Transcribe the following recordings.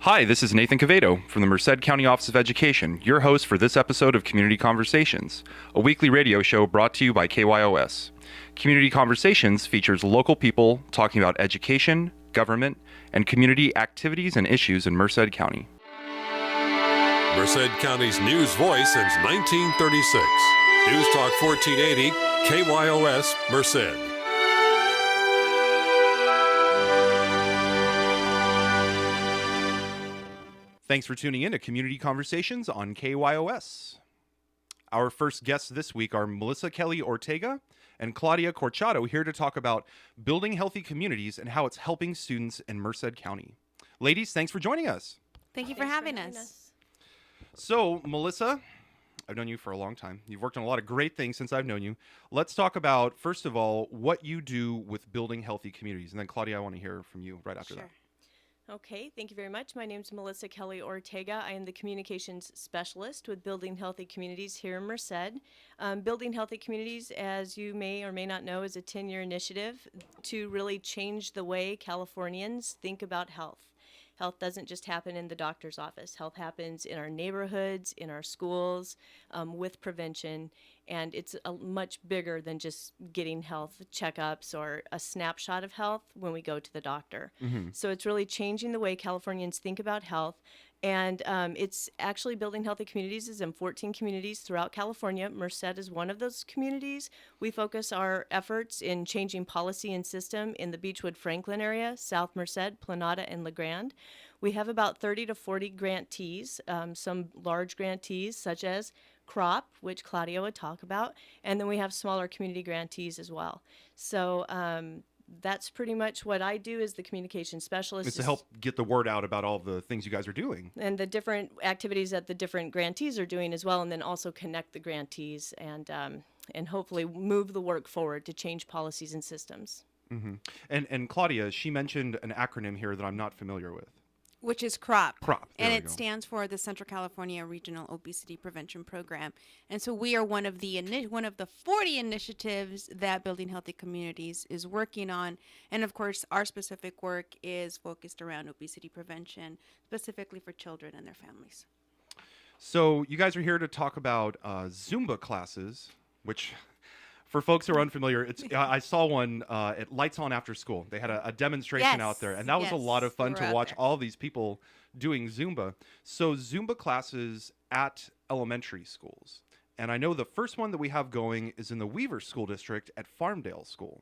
Hi, this is Nathan Cavedo from the Merced County Office of Education, your host for this episode of Community Conversations, a weekly radio show brought to you by KYOS. Community Conversations features local people talking about education, government, and community activities and issues in Merced County. Merced County's news voice since 1936. News Talk 1480, KYOS, Merced. Thanks for tuning in to Community Conversations on KYOS. Our first guests this week are Melissa Kelly Ortega and Claudia Corchado, here to talk about building healthy communities and how it's helping students in Merced County. Ladies, thanks for joining us. Thank you for having us. So, Melissa, I've known you for a long time. You've worked on a lot of great things since I've known you. Let's talk about, first of all, what you do with building healthy communities. And then, Claudia, I want to hear from you right after that. Okay, thank you very much. My name is Melissa Kelly Ortega. I am the communications specialist with Building Healthy Communities here in Merced. Building Healthy Communities, as you may or may not know, is a 10-year initiative to really change the way Californians think about health. Health doesn't just happen in the doctor's office. Health happens in our neighborhoods, in our schools, with prevention, and it's much bigger than just getting health checkups or a snapshot of health when we go to the doctor. So it's really changing the way Californians think about health, and it's actually Building Healthy Communities is in 14 communities throughout California. Merced is one of those communities. We focus our efforts in changing policy and system in the Beechwood-Franklin area, South Merced, Planada, and La Grande. We have about 30 to 40 grantees, some large grantees such as CROP, which Claudia would talk about, and then we have smaller community grantees as well. So that's pretty much what I do as the communication specialist. It's to help get the word out about all the things you guys are doing. And the different activities that the different grantees are doing as well, and then also connect the grantees and hopefully move the work forward to change policies and systems. And Claudia, she mentioned an acronym here that I'm not familiar with. Which is CROP. CROP. And it stands for the Central California Regional Obesity Prevention Program. And so we are one of the 40 initiatives that Building Healthy Communities is working on. And of course, our specific work is focused around obesity prevention, specifically for children and their families. So you guys are here to talk about Zumba classes, which for folks who are unfamiliar, I saw one at Lights On After School. They had a demonstration out there, and that was a lot of fun to watch all these people doing Zumba. So Zumba classes at elementary schools. And I know the first one that we have going is in the Weaver School District at Farmdale School.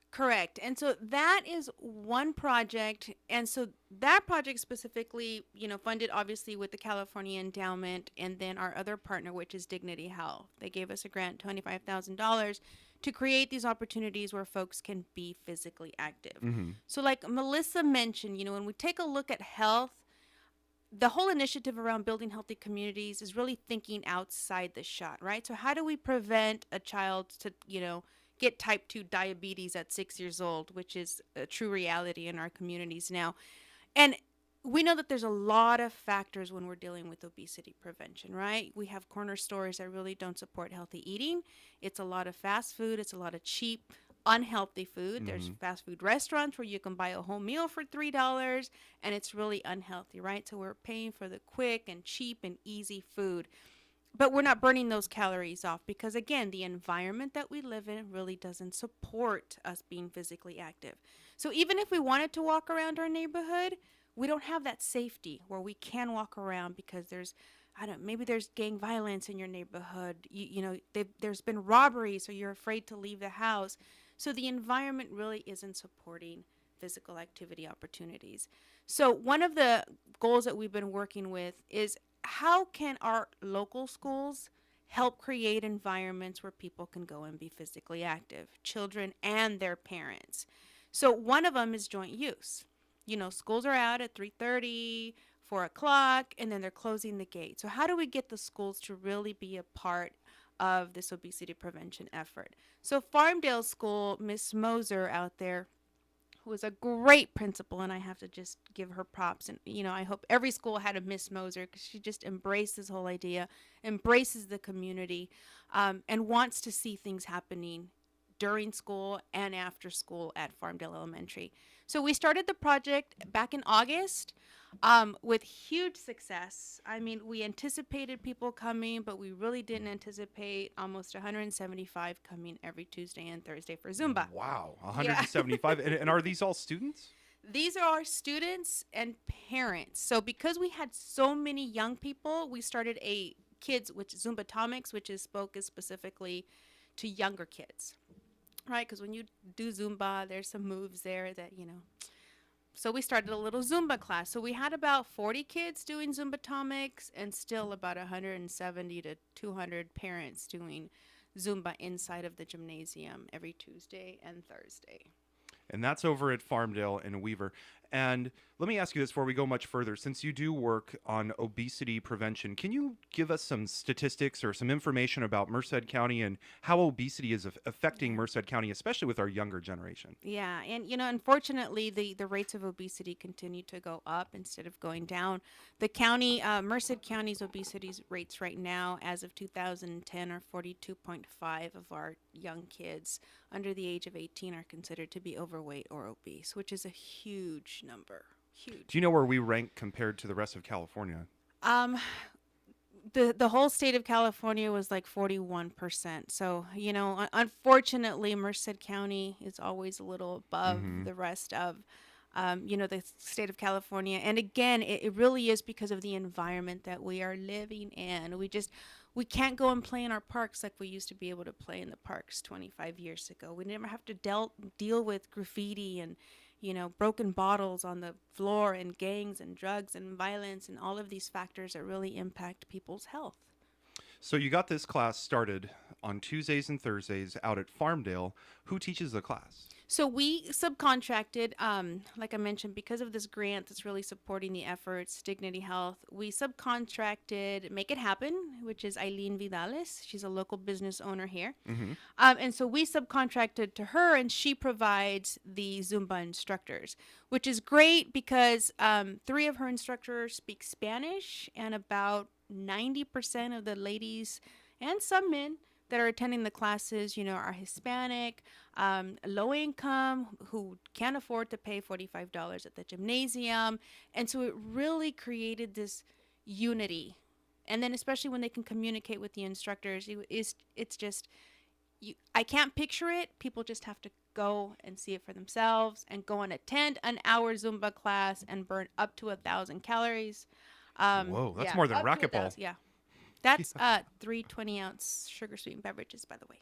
Correct. And so that is one project. And so that project specifically, funded obviously with the California Endowment and then our other partner, which is Dignity Health. They gave us a grant, $25,000, to create these opportunities where folks can be physically active. So like Melissa mentioned, when we take a look at health, the whole initiative around Building Healthy Communities is really thinking outside the shot, right? So how do we prevent a child to, get type 2 diabetes at 6 years old, which is a true reality in our communities now. And we know that there's a lot of factors when we're dealing with obesity prevention, right? We have corner stores that really don't support healthy eating. It's a lot of fast food. It's a lot of cheap, unhealthy food. There's fast food restaurants where you can buy a whole meal for $3 and it's really unhealthy, right? So we're paying for the quick and cheap and easy food. But we're not burning those calories off because, again, the environment that we live in really doesn't support us being physically active. So even if we wanted to walk around our neighborhood, we don't have that safety where we can walk around because maybe there's gang violence in your neighborhood. There's been robberies, so you're afraid to leave the house. So the environment really isn't supporting physical activity opportunities. So one of the goals that we've been working with is how can our local schools help create environments where people can go and be physically active, children and their parents? So one of them is joint use. Schools are out at 3:30, 4 o'clock, and then they're closing the gate. So how do we get the schools to really be a part of this obesity prevention effort? So Farmdale School, Miss Moser out there, who was a great principal, and I have to just give her props. And, I hope every school had a Miss Moser because she just embraced this whole idea, embraces the community, and wants to see things happening during school and after school at Farmdale Elementary. So we started the project back in August with huge success. I mean, we anticipated people coming, but we really didn't anticipate almost 175 coming every Tuesday and Thursday for Zumba. Wow, Yeah. 175. And are these all students? These are our students and parents. So because we had so many young people, we started a kids, which is Zumbatomics, which is focused specifically to younger kids, right? Because when you do Zumba, there's some moves there that, So we started a little Zumba class. So we had about 40 kids doing Zumbatomics and still about 170 to 200 parents doing Zumba inside of the gymnasium every Tuesday and Thursday. And that's over at Farmdale in Weaver. And let me ask you this before we go much further. Since you do work on obesity prevention, can you give us some statistics or some information about Merced County and how obesity is affecting Merced County, especially with our younger generation? Yeah, and unfortunately, the rates of obesity continue to go up instead of going down. The county, Merced County's obesity rates right now, as of 2010, are 42.5 of our young kids under the age of 18 are considered to be overweight or obese, which is a huge number. Huge. Do you know where we rank compared to the rest of California? The whole state of California was like 41%. So, unfortunately, Merced County is always a little above the rest of, the state of California. And again, it really is because of the environment that we are living in. We can't go and play in our parks like we used to be able to play in the parks 25 years ago. We never have to deal with graffiti and, broken bottles on the floor and gangs and drugs and violence and all of these factors that really impact people's health. So you got this class started on Tuesdays and Thursdays out at Farmdale. Who teaches the class? So we subcontracted, like I mentioned, because of this grant that's really supporting the efforts, Dignity Health, we subcontracted Make It Happen, which is Eileen Vidales. She's a local business owner here. And so we subcontracted to her, and she provides the Zumba instructors, which is great because 3 of her instructors speak Spanish, and about 90% of the ladies and some men that are attending the classes, are Hispanic, low income, who can't afford to pay $45 at the gymnasium. And so it really created this unity. And then especially when they can communicate with the instructors, it's just, I can't picture it. People just have to go and see it for themselves and go and attend an hour Zumba class and burn up to 1,000 calories. Whoa, that's more than up to racquetball. 1,000, yeah. That's 3 20-ounce sugar-sweetened beverages, by the way.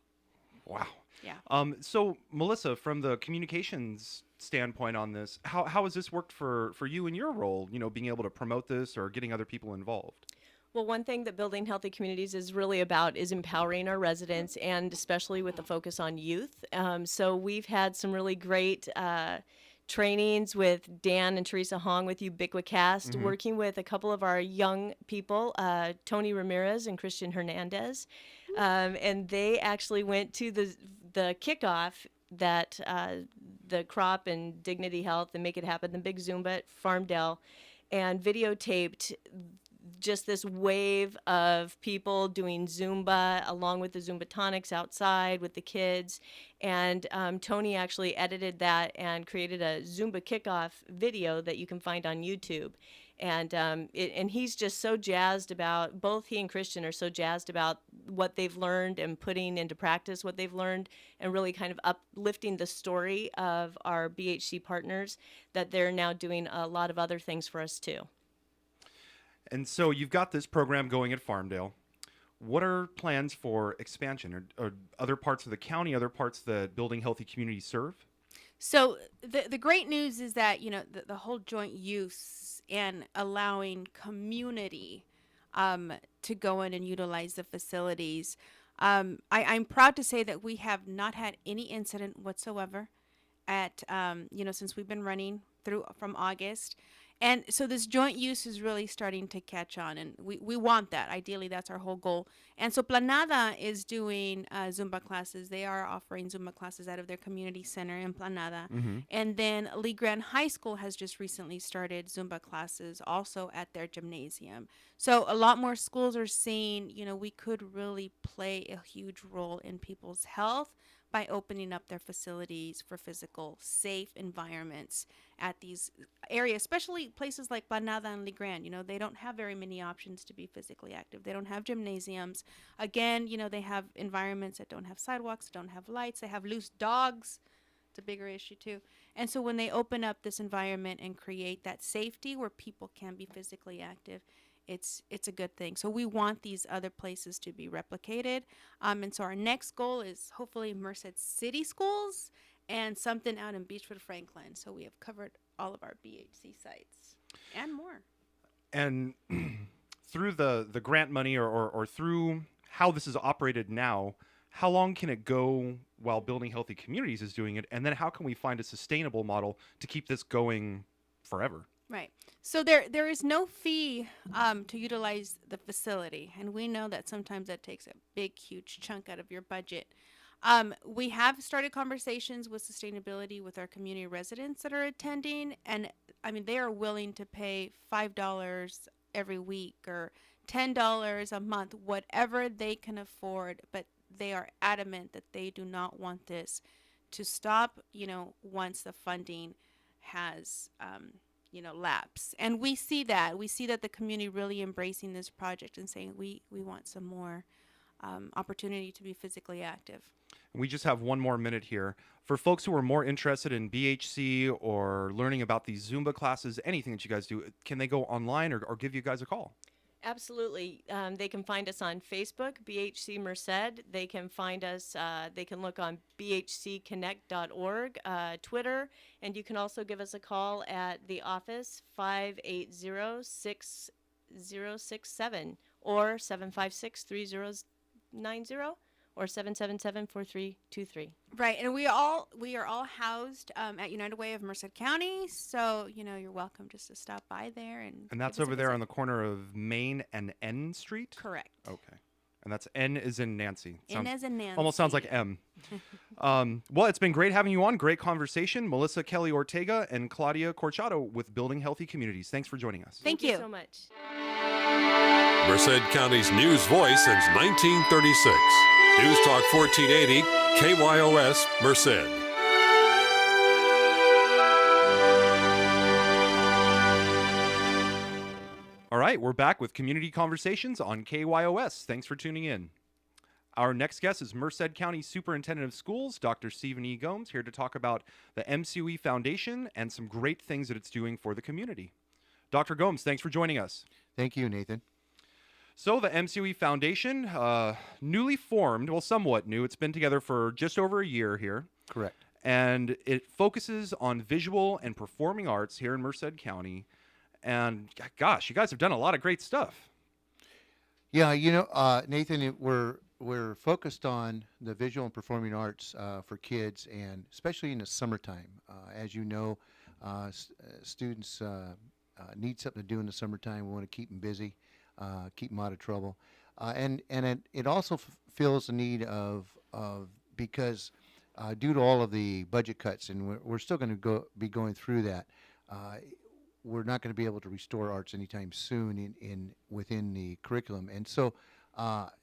Wow. Yeah. So, Melissa, from the communications standpoint on this, how has this worked for you in your role, being able to promote this or getting other people involved? Well, one thing that Building Healthy Communities is really about is empowering our residents, and especially with the focus on youth. So we've had some really great trainings with Dan and Teresa Hong with Ubiquicast, working with a couple of our young people, Tony Ramirez and Christian Hernandez. And they actually went to the kickoff that the Crop and Dignity Health and Make It Happen, the big Zumba at Farmdale, and videotaped just this wave of people doing Zumba along with the Zumbatonics outside with the kids. And Tony actually edited that and created a Zumba kickoff video that you can find on YouTube. And and he's just so jazzed about, both he and Christian are so jazzed about what they've learned and putting into practice what they've learned, and really kind of uplifting the story of our BHC partners, that they're now doing a lot of other things for us too. And so you've got this program going at Farmdale. What are plans for expansion or other parts of the county, other parts that Building Healthy Communities serve? So the great news is that, the whole joint use and allowing community to go in and utilize the facilities. I'm proud to say that we have not had any incident whatsoever at, since we've been running from August. And so this joint use is really starting to catch on, and we want that. Ideally, that's our whole goal. And so Planada is doing Zumba classes. They are offering Zumba classes out of their community center in Planada. And then Lee Grant High School has just recently started Zumba classes also at their gymnasium. So a lot more schools are seeing, we could really play a huge role in people's health by opening up their facilities for physical, safe environments at these areas, especially places like Banada and Le Grand. They don't have very many options to be physically active. They don't have gymnasiums. Again, they have environments that don't have sidewalks, don't have lights, they have loose dogs. It's a bigger issue too. And so when they open up this environment and create that safety where people can be physically active, it's a good thing. So we want these other places to be replicated. And so our next goal is hopefully Merced City Schools and something out in Beechwood, Franklin. So we have covered all of our BHC sites and more. And through the grant money or through how this is operated now, how long can it go while Building Healthy Communities is doing it? And then how can we find a sustainable model to keep this going forever? Right. So there is no fee to utilize the facility, and we know that sometimes that takes a big, huge chunk out of your budget. We have started conversations with sustainability with our community residents that are attending, and I mean they are willing to pay $5 every week or $10 a month, whatever they can afford, but they are adamant that they do not want this to stop, once the funding has lapse. And we see that the community really embracing this project and saying we want some more opportunity to be physically active. We just have one more minute here. For folks who are more interested in BHC or learning about these Zumba classes, anything that you guys do, can they go online or give you guys a call? Absolutely. They can find us on Facebook, BHC Merced. They can find us, they can look on bhcconnect.org, Twitter, and you can also give us a call at the office, 580-6067 or 756-3090 or 777-4323. Right, and we are all housed at United Way of Merced County, so you're welcome just to stop by there and that's over there on the corner of Main and N Street. Correct. Okay, and that's N as in Nancy. N as in Nancy. Almost sounds like M. Well, it's been great having you on. Great conversation, Melissa Kelly Ortega and Claudia Corchado with Building Healthy Communities. Thanks for joining us. Thank you so much. Merced County's news voice since 1936. News Talk 1480, KYOS, Merced. All right, we're back with Community Conversations on KYOS. Thanks for tuning in. Our next guest is Merced County Superintendent of Schools, Dr. Stephen E. Gomes, here to talk about the MCOE Foundation and some great things that it's doing for the community. Dr. Gomes, thanks for joining us. Thank you, Nathan. So the MCOE Foundation, newly formed, well, somewhat new. It's been together for just over a year here. Correct. And it focuses on visual and performing arts here in Merced County. And gosh, you guys have done a lot of great stuff. Yeah, Nathan, we're focused on the visual and performing arts for kids, and especially in the summertime. As you know, students need something to do in the summertime. We want to keep them busy. Keep them out of trouble, and it also feels the need of because due to all of the budget cuts, and we're still going to be going through that. We're not going to be able to restore arts anytime soon within the curriculum, and so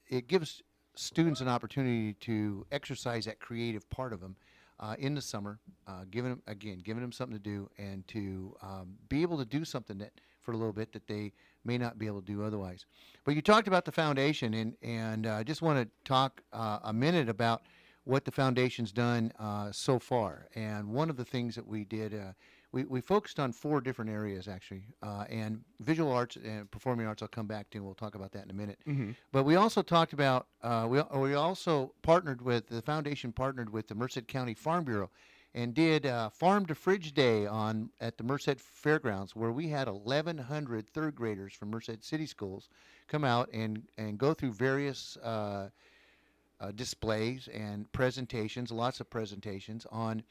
it gives students an opportunity to exercise that creative part of them in the summer, giving them something to do and to be able to do something that for a little bit that they may not be able to do otherwise. But you talked about the foundation, and I just want to talk a minute about what the foundation's done so far. And one of the things that we did, we focused on 4 different areas actually, and visual arts and performing arts I'll come back to, and we'll talk about that in a minute. Mm-hmm. But we also talked about, we also partnered with, the foundation partnered with the Merced County Farm Bureau and did Farm to Fridge Day at the Merced Fairgrounds, where we had 1,100 third graders from Merced City Schools come out and go through various displays and presentations, lots of presentations on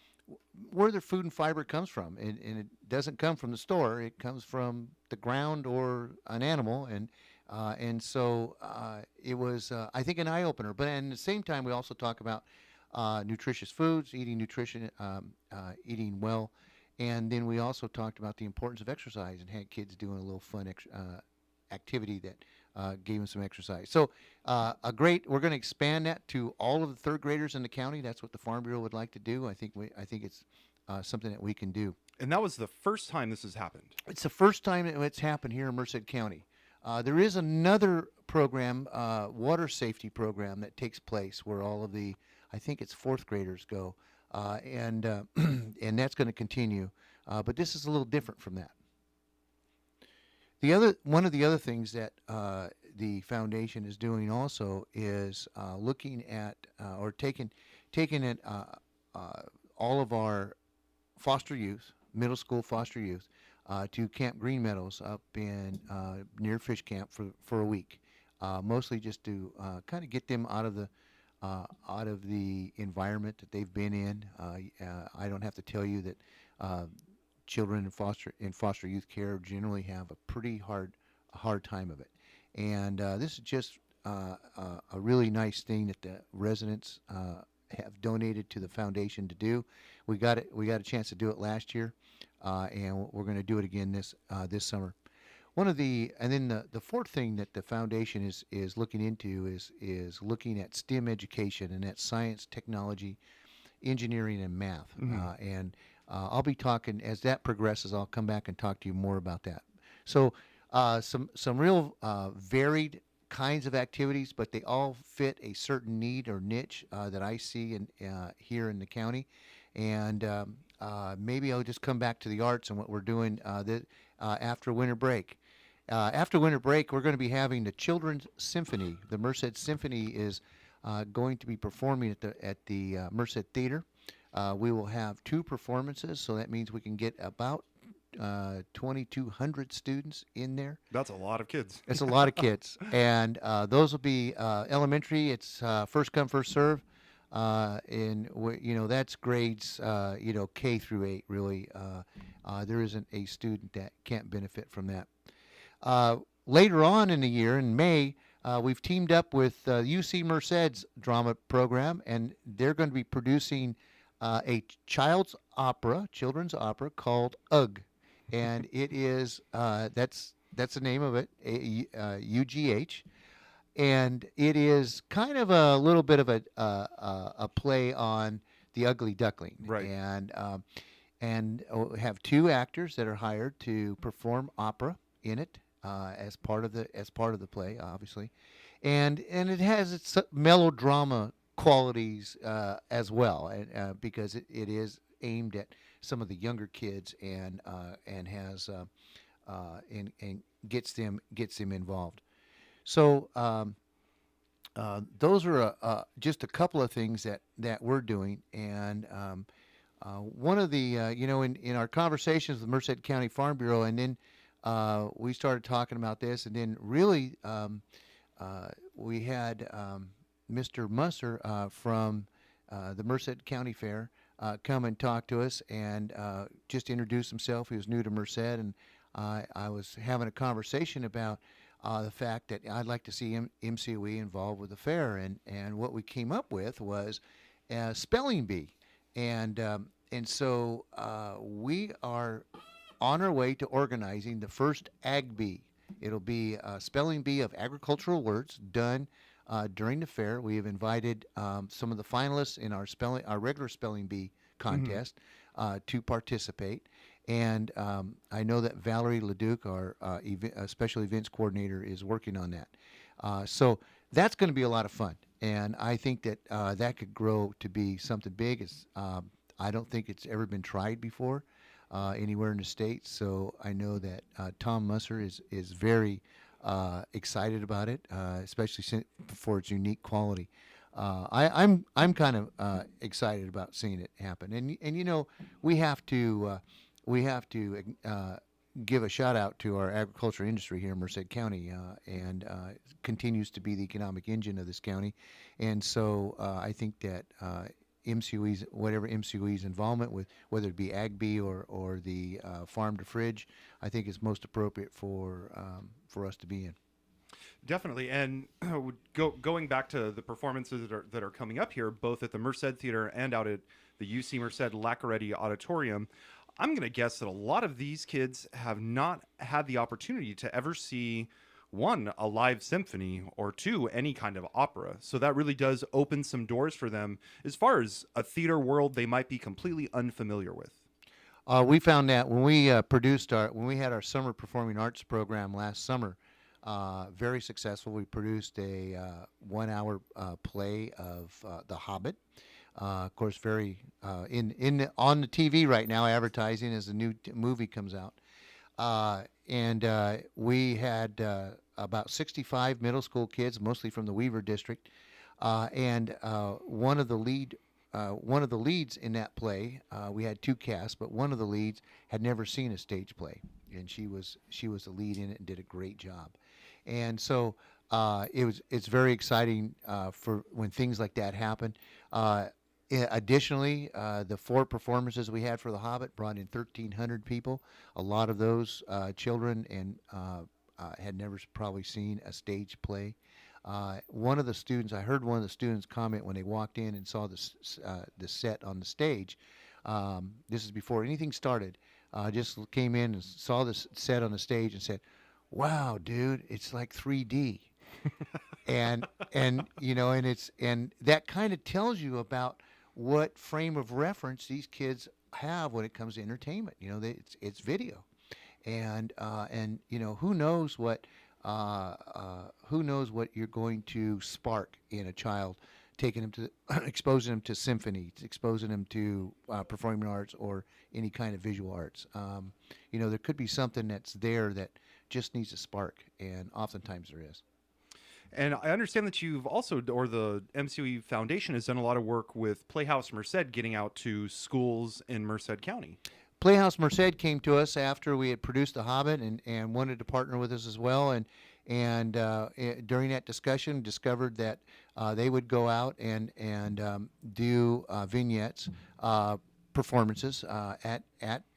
where their food and fiber comes from. And it doesn't come from the store, it comes from the ground or an animal. And so it was, I think, an eye-opener. But at the same time, we also talk about nutritious foods, eating nutrition, eating well. And then we also talked about the importance of exercise and had kids doing a little fun activity that gave them some exercise. So we're going to expand that to all of the third graders in the county. That's what the Farm Bureau would like to do. I think it's something that we can do. And that was the first time this has happened. It's the first time it's happened here in Merced County. There is another program, water safety program, that takes place where all of the, I think it's fourth graders go, and that's going to continue. But this is a little different from that. One of the other things that the foundation is doing also is looking at or taking it all of our foster youth, middle school foster youth, to Camp Green Meadows up in near Fish Camp for a week, mostly just to kind of get them out of the environment that they've been in. I don't have to tell you that children in foster youth care generally have a pretty hard time of it, and this is just a really nice thing that the residents have donated to the foundation to do. We got a chance to do it last year, and we're going to do it again this summer. The fourth thing that the foundation is looking into is looking at STEM education, and that's science, technology, engineering, and math. I'll be talking as that progresses. I'll come back and talk to you more about that. So some real varied kinds of activities, but they all fit a certain need or niche that I see here in the county. And maybe I'll just come back to the arts and what we're doing after winter break. After winter break, we're going to be having the Children's Symphony. The Merced Symphony is going to be performing at the Merced Theater. We will have 2 performances, so that means we can get about 2,200 students in there. That's a lot of kids. It's a lot of kids, and those will be elementary. It's first come, first serve. That's grades K through 8 really. There isn't a student that can't benefit from that. Later on in the year, in May, we've teamed up with UC Merced's drama program, and they're going to be producing a children's opera called UGH, and it is that's the name of it, UGH. And it is kind of a little bit of a play on The Ugly Duckling, right? And have 2 actors that are hired to perform opera in it as part of the play, obviously, and it has its melodrama qualities as well, because it is aimed at some of the younger kids and has and gets them involved. So those are just a couple of things that we're doing, and one of the in our conversations with the Merced County Farm Bureau, and then we started talking about this, and then really we had Mr. Musser from the Merced County Fair come and talk to us and just introduce himself. He was new to Merced, and I was having a conversation about the fact that I'd like to see MCOE involved with the fair, and what we came up with was a spelling bee, and so we are on our way to organizing the first Ag Bee. It'll be a spelling bee of agricultural words done during the fair. We have invited some of the finalists in our regular spelling bee contest to participate. And I know that Valerie Leduc, our special events coordinator, is working on that. So that's going to be a lot of fun. And I think that that could grow to be something big. I don't think it's ever been tried before anywhere in the state. So I know that Tom Musser is very excited about it, especially for its unique quality. I'm kind of excited about seeing it happen. And we have to give a shout out to our agriculture industry here in Merced County, and continues to be the economic engine of this county. And so I think that whatever MCOE's involvement with, whether it be Ag Bee or the Farm to Fridge, I think is most appropriate for us to be in. Definitely, and going back to the performances that are coming up here, both at the Merced Theater and out at the UC Merced Lacaretti Auditorium, I'm going to guess that a lot of these kids have not had the opportunity to ever see one, a live symphony, or two, any kind of opera. So that really does open some doors for them as far as a theater world they might be completely unfamiliar with. We found that when we when we had our summer performing arts program last summer, very successful. We produced a 1 hour play of The Hobbit. Of course, very on the TV right now, advertising as the new movie comes out. And we had about 65 middle school kids, mostly from the Weaver district, and one of the leads in that play, we had two casts, but one of the leads had never seen a stage play, and she was the lead in it and did a great job. And so it's very exciting for when things like that happen. Additionally, the 4 performances we had for The Hobbit brought in 1,300 people. A lot of those children and had never probably seen a stage play. One of the students, I heard one of the students comment when they walked in and saw the set on the stage. This is before anything started. Just came in and saw this set on the stage and said, "Wow, dude, it's like 3D." and and that kind of tells you about what frame of reference these kids have when it comes to entertainment. It's video, and who knows what you're going to spark in a child, taking them to exposing them to symphony, exposing them to performing arts or any kind of visual arts. There could be something that's there that just needs a spark, and oftentimes there is. And I understand that you've also, or the MCOE Foundation has done a lot of work with Playhouse Merced, getting out to schools in Merced County. Playhouse Merced came to us after we had produced The Hobbit and wanted to partner with us as well. And during that discussion, discovered that they would go out and do vignettes, performances at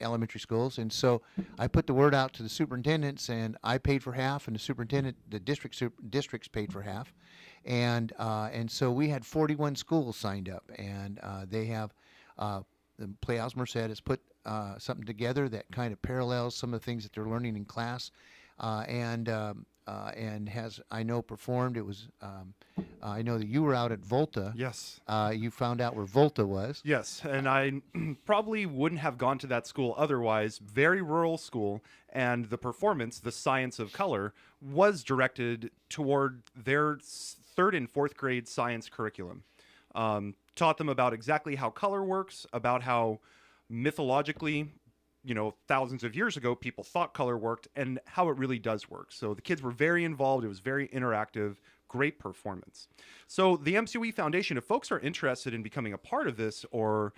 elementary schools. And so I put the word out to the superintendents, and I paid for half, and the districts paid for half. And so we had 41 schools signed up, and they have the Playhouse Merced has put something together that kind of parallels some of the things that they're learning in class, and has, I know, performed. It was I know that you were out at Volta. Yes. You found out where Volta was. Yes, and I probably wouldn't have gone to that school otherwise. Very rural school, and the performance, The Science of Color, was directed toward their 3rd and 4th grade science curriculum. Taught them about exactly how color works, about how mythologically, thousands of years ago, people thought color worked, and how it really does work. So the kids were very involved. It was very interactive, great performance. So the MCOE Foundation, if folks are interested in becoming a part of this, or,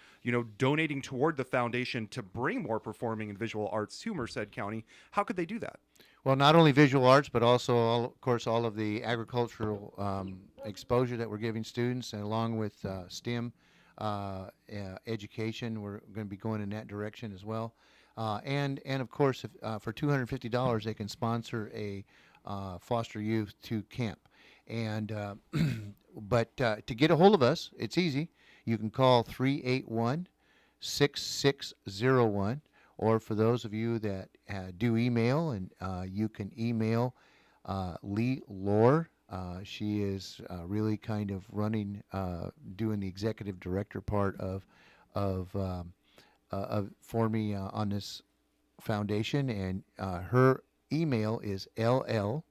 donating toward the foundation to bring more performing and visual arts to Merced County, how could they do that? Well, not only visual arts, but also, of course, all of the agricultural exposure that we're giving students, and along with STEM education. We're going to be going in that direction as well. And of course, if, for $250, they can sponsor a foster youth to camp. And but to get a hold of us, it's easy. You can call 381-6601. Or for those of you that do email, and you can email Lee Lohr. She is really kind of running, doing the executive director part for me on this foundation, and her email is llor@mcoe.org.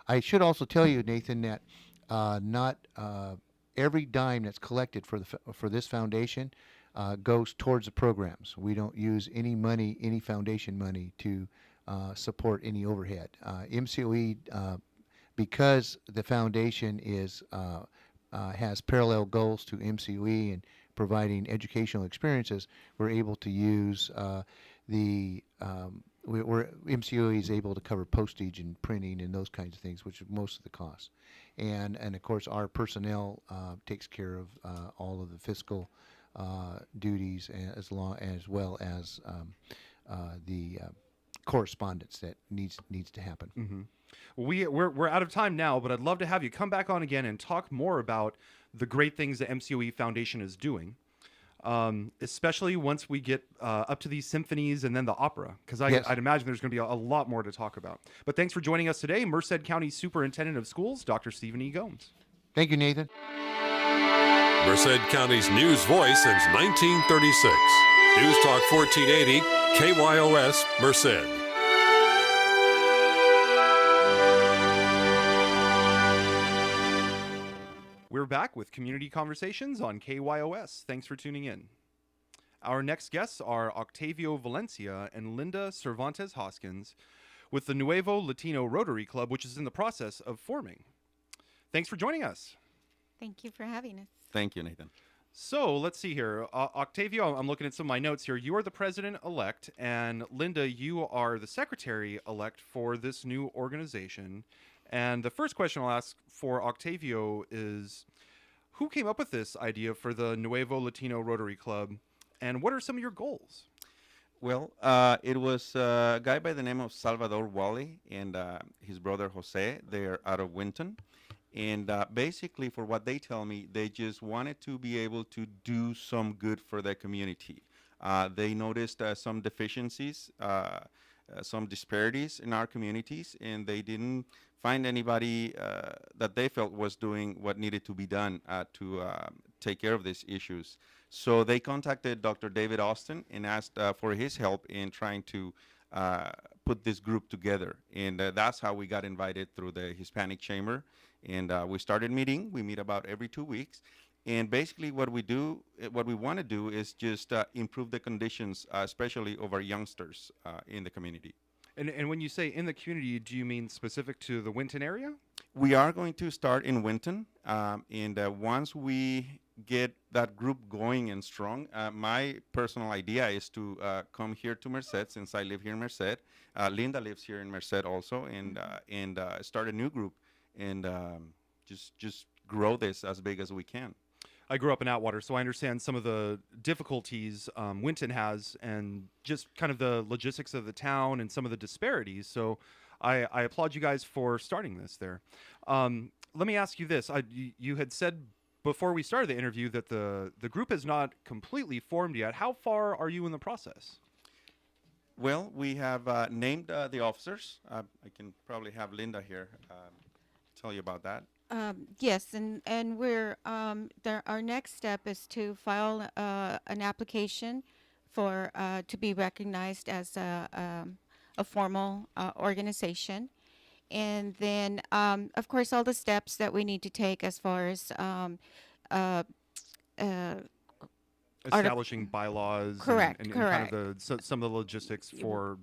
I should also tell you, Nathan, that not every dime that's collected for this foundation goes towards the programs. We don't use any foundation money to support any overhead. MCOE, because the foundation has parallel goals to MCOE and providing educational experiences, we're able to use MCOE is able to cover postage and printing and those kinds of things, which is most of the costs. And of course, our personnel takes care of all of the fiscal duties, as well as the correspondence that needs to happen. Mm-hmm. We're out of time now, but I'd love to have you come back on again and talk more about the great things the MCOE Foundation is doing. especially once we get up to these symphonies and then the opera, because Yes. I'd imagine there's going to be a lot more to talk about. But thanks for joining us today, Merced County Superintendent of Schools, Dr. Stephen E. Gomes. Thank you, Nathan. Merced County's news voice since 1936. News Talk 1480, KYOS, Merced. We're back with Community Conversations on KYOS. Thanks for tuning in. Our next guests are Octavio Valencia and Linda Cervantes Hoskins with the Nuevo Latino Rotary Club, which is in the process of forming. Thanks for joining us. Thank you for having us. Thank you, Nathan. So let's see here. Octavio, I'm looking at some of my notes here. You are the president-elect, and Linda, you are the secretary-elect for this new organization. And the first question I'll ask for Octavio is, who came up with this idea for the Nuevo Latino Rotary Club, and what are some of your goals? Well, it was a guy by the name of Salvador Wally and his brother Jose. They're out of Winton. And basically, for what they tell me, they just wanted to be able to do some good for the community. They noticed some deficiencies, some disparities in our communities, and they didn't find anybody that they felt was doing what needed to be done to take care of these issues. So they contacted Dr. David Austin and asked for his help in trying to put this group together. And that's how we got invited through the Hispanic Chamber. And we started meeting. We meet about every 2 weeks. And basically what we do, what we want to do is just improve the conditions, especially of our youngsters in the community. And when you say in the community, do you mean specific to the Winton area? We are going to start in Winton. And once we get that group going and strong, my personal idea is to come here to Merced, since I live here in Merced. Linda lives here in Merced also, and start a new group and just grow this as big as we can. I grew up in Atwater, so I understand some of the difficulties Winton has and just kind of the logistics of the town and some of the disparities. So I applaud you guys for starting this there. Let me ask you this. You had said before we started the interview that the group is not completely formed yet. How far are you in the process? Well, we have named the officers. I can probably have Linda here tell you about that. Yes, and we're our next step is to file an application for to be recognized as a formal organization, and then of course all the steps that we need to take as far as Establishing bylaws, Correct, and correct. kind of some of the logistics for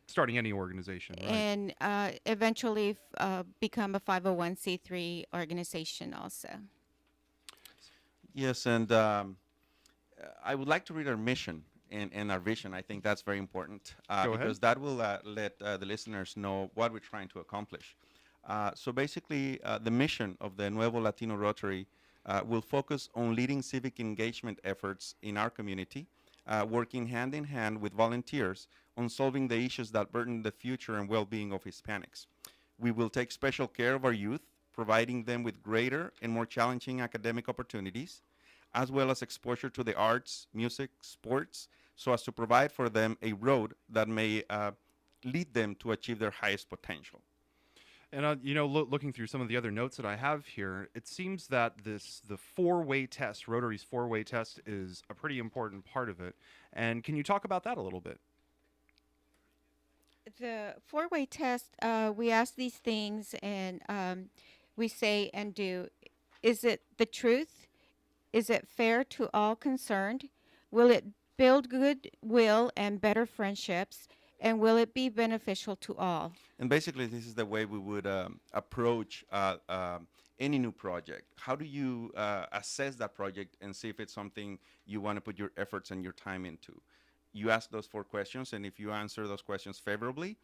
starting any organization, right? and eventually become a 501c3 organization also. Yes, and I would like to read our mission and our vision. I think that's very important Go ahead. because that will let the listeners know what we're trying to accomplish. So basically, the mission of the Nuevo Latino Rotary will focus on leading civic engagement efforts in our community, working hand in hand with volunteers on solving the issues that burden the future and well-being of Hispanics. We will take special care of our youth, providing them with greater and more challenging academic opportunities, as well as exposure to the arts, music, sports, so as to provide for them a road that may lead them to achieve their highest potential. And looking through some of the other notes that I have here, it seems that the four-way test, Rotary's four-way test, is a pretty important part of it. And can you talk about that a little bit? The four-way test, we ask these things and we say and do. Is it the truth? Is it fair to all concerned? Will it build goodwill and better friendships? And will it be beneficial to all? And basically, this is the way we would approach any new project. How do you assess that project and see if it's something you want to put your efforts and your time into? You ask those 4 questions, and if you answer those questions favorably,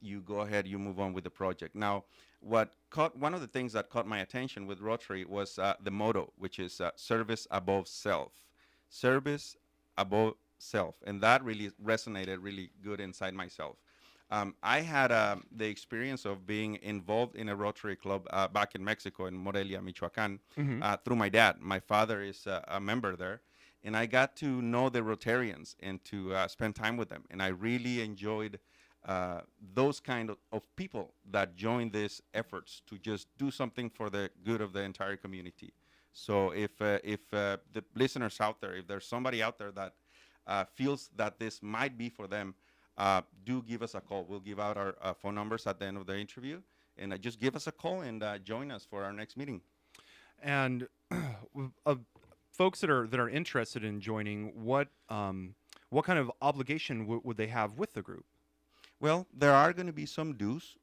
you go ahead, you move on with the project. Now, one of the things that caught my attention with Rotary was the motto, which is service above self. Service above self. And that really resonated really good inside myself. I had the experience of being involved in a Rotary Club back in Mexico, in Morelia, Michoacan, through my dad. My father is a member there. and I got to know the Rotarians and to spend time with them. And I really enjoyed those kind of people that join these efforts to just do something for the good of the entire community. So if the listeners out there, if there's somebody out there that feels that this might be for them, do give us a call. We'll give out our phone numbers at the end of the interview, and just give us a call and join us for our next meeting. And folks that are interested in joining, what kind of obligation would they have with the group? Well, there are going to be some dues.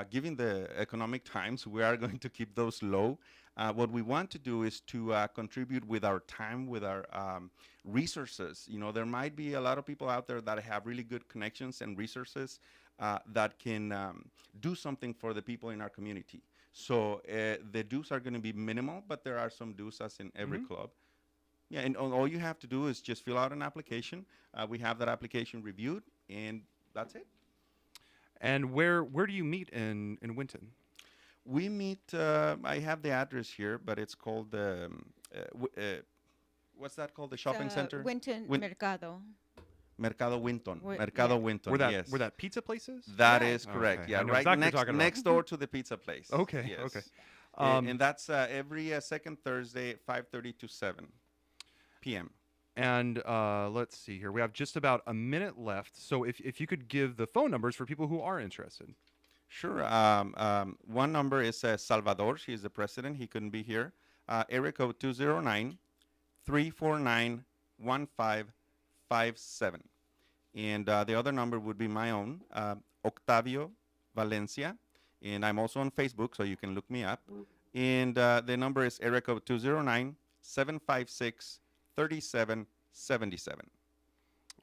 Given the economic times, we are going to keep those low. What we want to do is to contribute with our time, with our resources. You know, there might be a lot of people out there that have really good connections and resources that can do something for the people in our community. So the dues are going to be minimal, but there are some dues as in every club. Yeah, and all you have to do is just fill out an application. We have that application reviewed, and that's it. And where do you meet in Winton? We meet, I have the address here, but it's called, what's that called, the shopping center? Winton Mercado. Mercado Winton. Where- Mercado yeah. Winton, yes. Where that pizza place is? That Yeah. is correct, Okay. yeah, I know right exactly what you're talking about. next door to the pizza place. Okay, Yes. okay. And that's every second Thursday, 5:30 to 7 p.m. And let's see here. We have just about a minute left. So if you could give the phone numbers for people who are interested. Sure. One number is Salvador. He is the president. He couldn't be here. Area code 209-349-1557. And the other number would be my own, Octavio Valencia. And I'm also on Facebook, so you can look me up. And the number is area code 209-756-3777.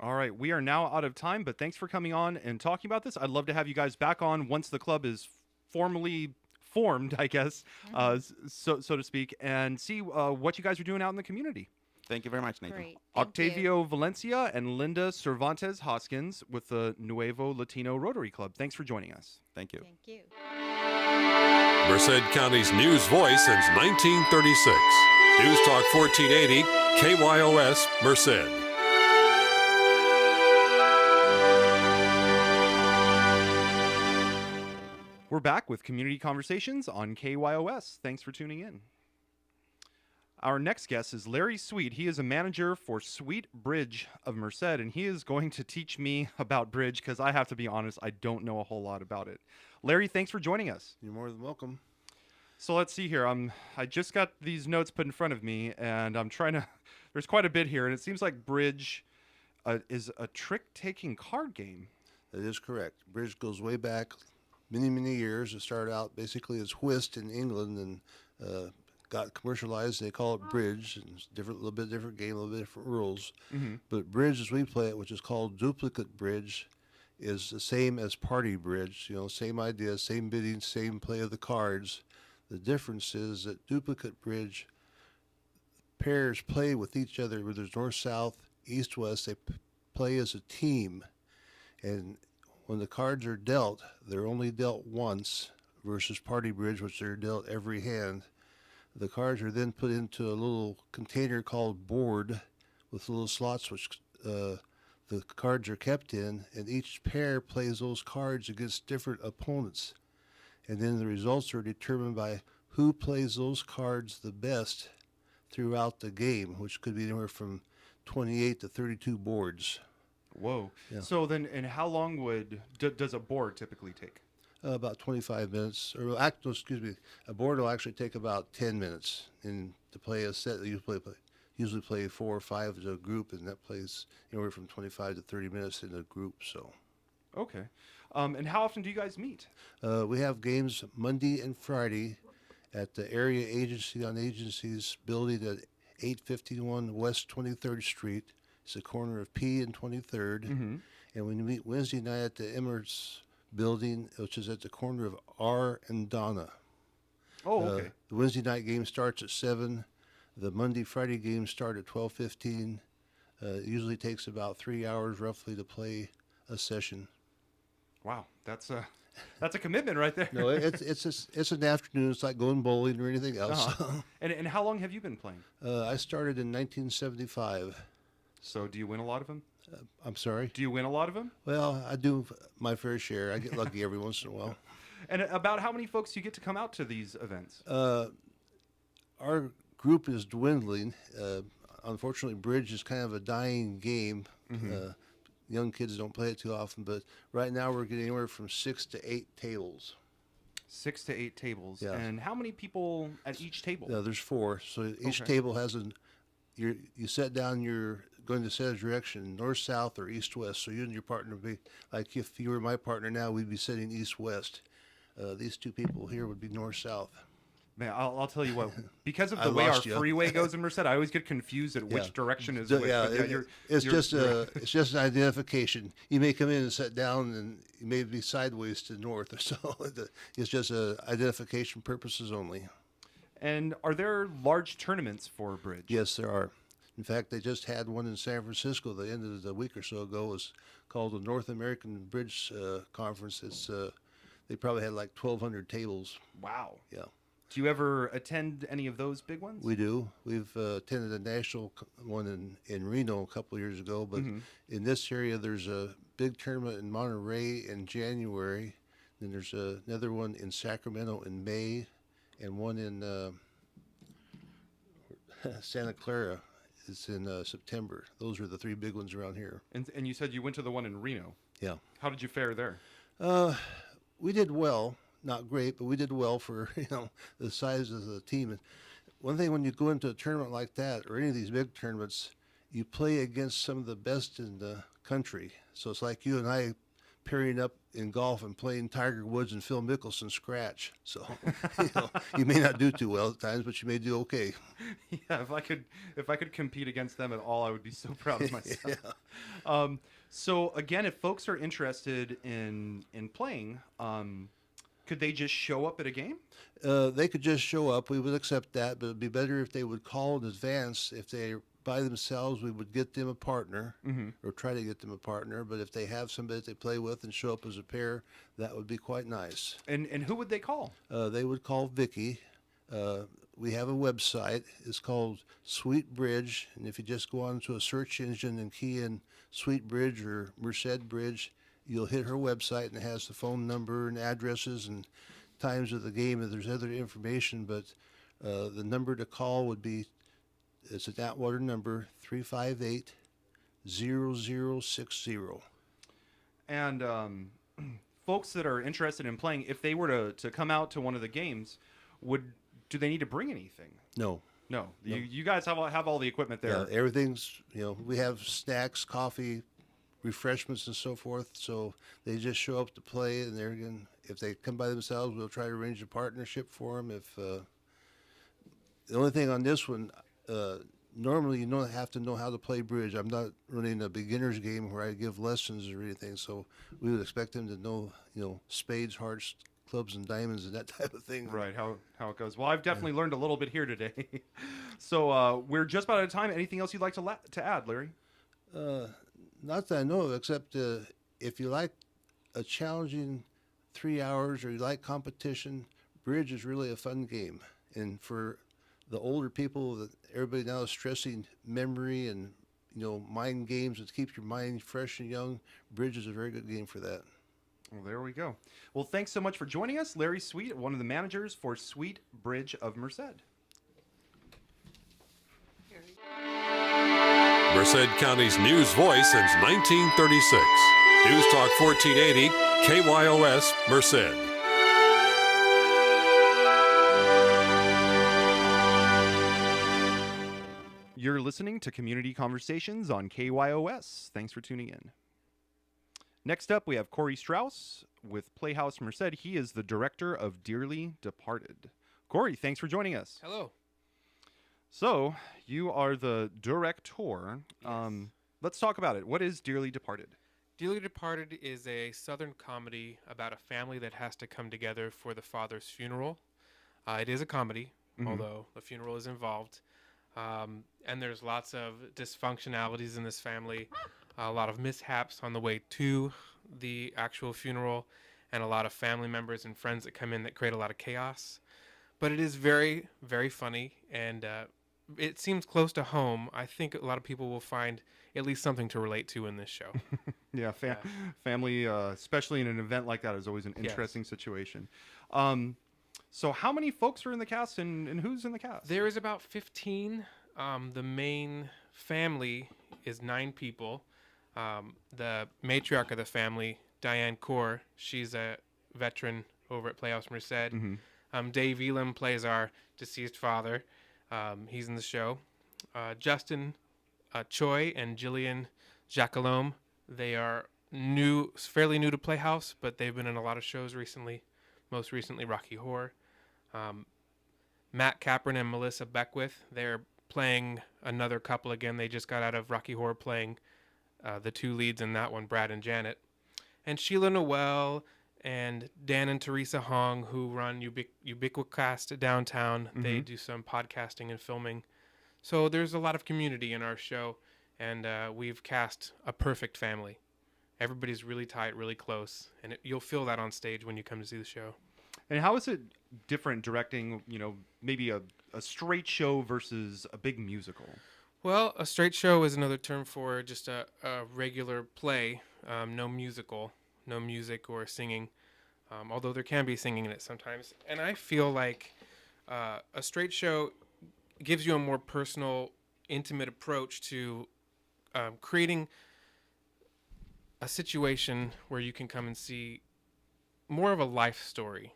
All right, we are now out of time, but thanks for coming on and talking about this. I'd love to have you guys back on once the club is formally formed, I guess, so to speak, and see what you guys are doing out in the community. Thank you very much, Nathan. Great. Thank you. Octavio Valencia and Linda Cervantes Hoskins with the Nuevo Latino Rotary Club. Thanks for joining us. Thank you. Thank you. Merced County's news voice since 1936. News Talk 1480, KYOS, Merced. We're back with Community Conversations on KYOS. Thanks for tuning in. Our next guest is Larry Sweet. He is a manager for Sweet Bridge of Merced, and he is going to teach me about bridge because I have to be honest, I don't know a whole lot about it. Larry, thanks for joining us. You're more than welcome. So let's see here. I just got these notes put in front of me, and I'm trying to. There's quite a bit here, and it seems like bridge is a trick-taking card game. That is correct. Bridge goes way back many, many years. It started out basically as whist in England and got commercialized, and they call it bridge. And it's different, a little bit different game, a little bit different rules. Mm-hmm. But bridge, as we play it, which is called duplicate bridge, is the same as party bridge. You know, same idea, same bidding, same play of the cards. The difference is that duplicate bridge pairs play with each other, whether it's north, south, east, west. They play as a team, and when the cards are dealt, they're only dealt once, versus party bridge, which they're dealt every hand. The cards are then put into a little container called board with little slots which the cards are kept in, and each pair plays those cards against different opponents. And then the results are determined by who plays those cards the best throughout the game, which could be anywhere from 28 to 32 boards. Whoa. Yeah. So then, and how long does a board typically take? About 25 minutes, or excuse me, a board will actually take about 10 minutes. And to play a set, you usually play 4 or 5 as a group, and that plays anywhere from 25 to 30 minutes in a group. So, Okay. And how often do you guys meet? we have games Monday and Friday at the Area Agency on Agencies building at 851 West 23rd Street. It's the corner of P and 23rd. Mm-hmm. And we meet Wednesday night at the Emirates building, which is at the corner of R and Donna. Oh, okay. The Wednesday night game starts at 7. The Monday, Friday games start at 12:15. It usually takes about 3 hours roughly to play a session. Wow. That's That's a commitment right there. No, it's an afternoon. It's like going bowling or anything else. Uh-huh. And how long have you been playing? I started in 1975. So do you win a lot of them? I'm sorry. Do you win a lot of them? Well, I do my fair share. I get lucky every once in a while. And about how many folks do you get to come out to these events? Our group is dwindling. Unfortunately, bridge is kind of a dying game. Young kids don't play it too often, but right now we're getting anywhere from 6 to 8 tables. 6 to 8 tables. Yeah. And how many people at each table? There's 4. So each Okay. table has you set down, you're going to set a direction, north, south, or east, west. So you and your partner would be, like if you were my partner now, we'd be setting east, west. These 2 people here would be north, south. Man, I'll tell you what. Because of I the way our lost you. freeway goes in Merced, I always get confused at which Yeah. direction is So, which. yeah, But it's you're- it's just an identification. You may come in and sit down, and you may be sideways to north or so. It's just identification purposes only. And are there large tournaments for bridge? Yes, there are. In fact, they just had one in San Francisco the end of the week or so ago. It was called the North American Bridge Conference. They probably had like 1,200 tables. Wow. Yeah. Do you ever attend any of those big ones? We do. We've attended a national one in Reno a couple of years ago, but in this area, there's a big tournament in Monterey in January. Then there's another one in Sacramento in May, and one in Santa Clara is in September. Those are the 3 big ones around here. And you said you went to the one in Reno. Yeah. How did you fare there? We did well. Not great, but we did well for the size of the team. And one thing, when you go into a tournament like that or any of these big tournaments, you play against some of the best in the country. So it's like you and I pairing up in golf and playing Tiger Woods and Phil Mickelson scratch. So you may not do too well at times, but you may do okay. Yeah, if I could compete against them at all, I would be so proud of myself. So again, if folks are interested in playing, could they just show up at a game? They could just show up. We would accept that, but it'd be better if they would call in advance. If they by themselves, we would get them a partner or try to get them a partner. But if they have somebody that they play with and show up as a pair, that would be quite nice. And who would they call? They would call Vicky. We have a website. It's called Sweet Bridge. And if you just go onto a search engine and key in Sweet Bridge or Merced Bridge, you'll hit her website, and it has the phone number and addresses and times of the game. And there's other information, but the number to call would be, it's an Atwater number, 358-0060. And folks that are interested in playing, if they were to come out to one of the games, do they need to bring anything? No. No. You guys have all the equipment there. Yeah, everything's, we have snacks, coffee, refreshments, and so forth. So they just show up to play, and if they come by themselves, we'll try to arrange a partnership for them. If the only thing on this one, normally you don't have to know how to play bridge. I'm not running a beginner's game where I give lessons or anything. So we would expect them to know, spades, hearts, clubs, and diamonds, and that type of thing. Right, how it goes. Well, I've definitely learned a little bit here today. So we're just about out of time. Anything else you'd like to add, Larry? Not that I know of, except if you like a challenging 3 hours or you like competition, bridge is really a fun game. And for the older people, everybody now is stressing memory and mind games that keeps your mind fresh and young. Bridge is a very good game for that. Well, there we go. Well, thanks so much for joining us, Larry Sweet, one of the managers for Sweet Bridge of Merced. Merced County's news voice since 1936. News Talk 1480, KYOS, Merced. You're listening to Community Conversations on KYOS. Thanks for tuning in. Next up, we have Corey Strauss with Playhouse Merced. He is the director of Dearly Departed. Corey, thanks for joining us. Hello. So, you are the director. Yes. Let's talk about it. What is Dearly Departed? Dearly Departed is a Southern comedy about a family that has to come together for the father's funeral. It is a comedy, although the funeral is involved. And there's lots of dysfunctionalities in this family, a lot of mishaps on the way to the actual funeral, and a lot of family members and friends that come in that create a lot of chaos. But it is very, very funny, and it seems close to home. I think a lot of people will find at least something to relate to in this show. Yeah, family, especially in an event like that, is always an interesting situation. So how many folks are in the cast, and who's in the cast? There is about 15. The main family is 9 people. The matriarch of the family, Diane Core, she's a veteran over at Playhouse Merced. Dave Elam plays our deceased father. He's in the show. Justin Choi and Jillian Jacquelome, they are fairly new to Playhouse, but they've been in a lot of shows recently, most recently Rocky Horror. Matt Capron and Melissa Beckwith, they're playing another couple again. They just got out of Rocky Horror playing the 2 leads in that one, Brad and Janet. And Sheila Noel and Dan and Teresa Hong, who run Ubiquicast downtown. They do some podcasting and filming. So there's a lot of community in our show, and we've cast a perfect family. Everybody's really tight, really close, and you'll feel that on stage when you come to see the show. And how is it different directing, maybe a straight show versus a big musical? Well, a straight show is another term for just a regular play, no musical, no music or singing, although there can be singing in it sometimes. And I feel like a straight show gives you a more personal, intimate approach to creating a situation where you can come and see more of a life story.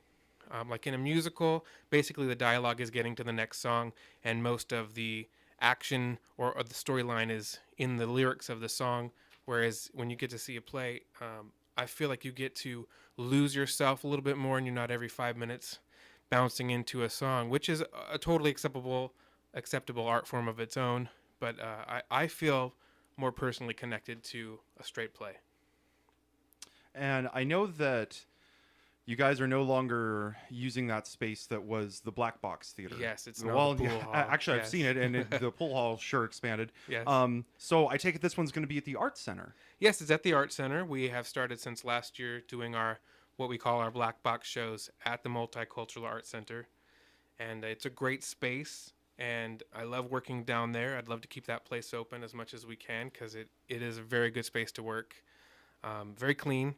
Like in a musical, basically the dialogue is getting to the next song, and most of the action or the storyline is in the lyrics of the song. Whereas when you get to see a play, I feel like you get to lose yourself a little bit more, and you're not every 5 minutes bouncing into a song, which is a totally acceptable art form of its own. But I feel more personally connected to a straight play. And I know that you guys are no longer using that space that was the Black Box Theater. Yes, it's now the pool hall. Actually, I've Yes. seen it, and the pool hall sure expanded. Yes. So I take it this one's going to be at the Arts Center. Yes, it's at the Art Center. We have started since last year doing what we call our Black Box shows at the Multicultural Arts Center. And it's a great space, and I love working down there. I'd love to keep that place open as much as we can, because it is a very good space to work. Very clean.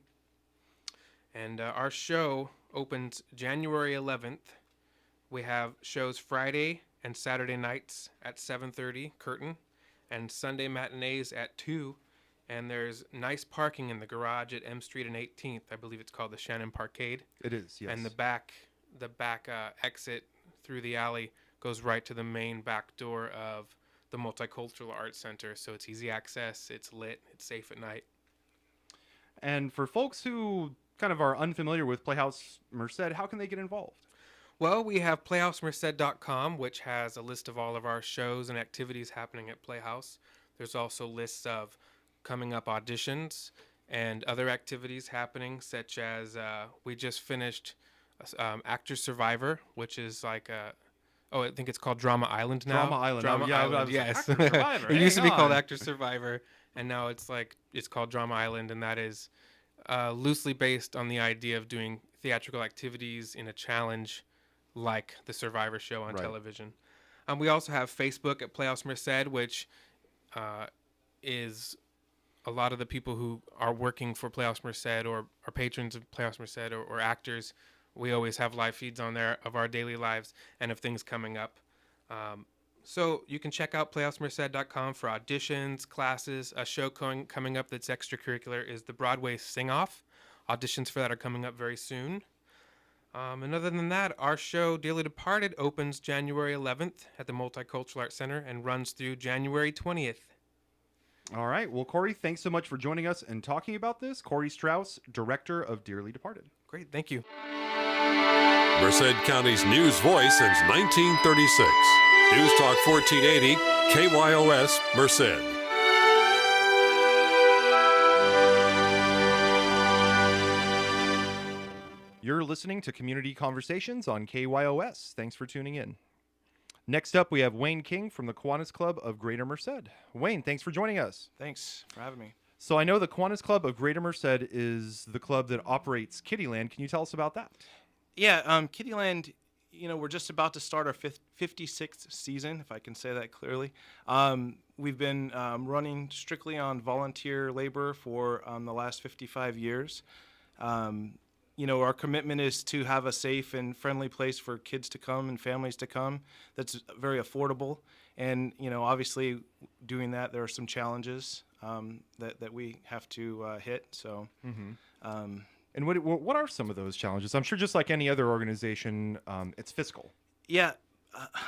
And our show opens January 11th. We have shows Friday and Saturday nights at 7:30, curtain, and Sunday matinees at 2. And there's nice parking in the garage at M Street and 18th. I believe it's called the Shannon Parkade. It is, yes. And the back exit through the alley goes right to the main back door of the Multicultural Arts Center. So it's easy access, it's lit, it's safe at night. And for folks who kind of are unfamiliar with Playhouse Merced, how can they get involved? Well, we have PlayhouseMerced.com, which has a list of all of our shows and activities happening at Playhouse. There's also lists of coming up auditions and other activities happening, such as we just finished Actor Survivor, which is like I think it's called Drama Island now. Drama Island. Yes. Actor Survivor. It used to be called Hang on. Actor Survivor, and now it's called Drama Island, and that is loosely based on the idea of doing theatrical activities in a challenge like the Survivor show on television. We also have Facebook at Playhouse Merced, which is a lot of the people who are working for Playhouse Merced or are patrons of Playhouse Merced or actors. We always have live feeds on there of our daily lives and of things coming up. So you can check out PlayhouseMerced.com for auditions, classes. A show coming up that's extracurricular is the Broadway Sing-Off. Auditions for that are coming up very soon. And other than that, our show, Dearly Departed, opens January 11th at the Multicultural Arts Center and runs through January 20th. All right. Well, Corey, thanks so much for joining us and talking about this. Corey Strauss, director of Dearly Departed. Great. Thank you. Merced County's news voice since 1936. News Talk 1480, KYOS, Merced. You're listening to Community Conversations on KYOS. Thanks for tuning in. Next up, we have Wayne King from the Kiwanis Club of Greater Merced. Wayne, thanks for joining us. Thanks for having me. So I know the Kiwanis Club of Greater Merced is the club that operates Kittyland. Can you tell us about that? Yeah, Kittyland, we're just about to start our 56th season, if I can say that clearly. We've been running strictly on volunteer labor for the last 55 years. Our commitment is to have a safe and friendly place for kids to come and families to come that's very affordable. And, obviously doing that, there are some challenges that we have to hit. So, And what are some of those challenges? I'm sure just like any other organization, it's fiscal. yeah,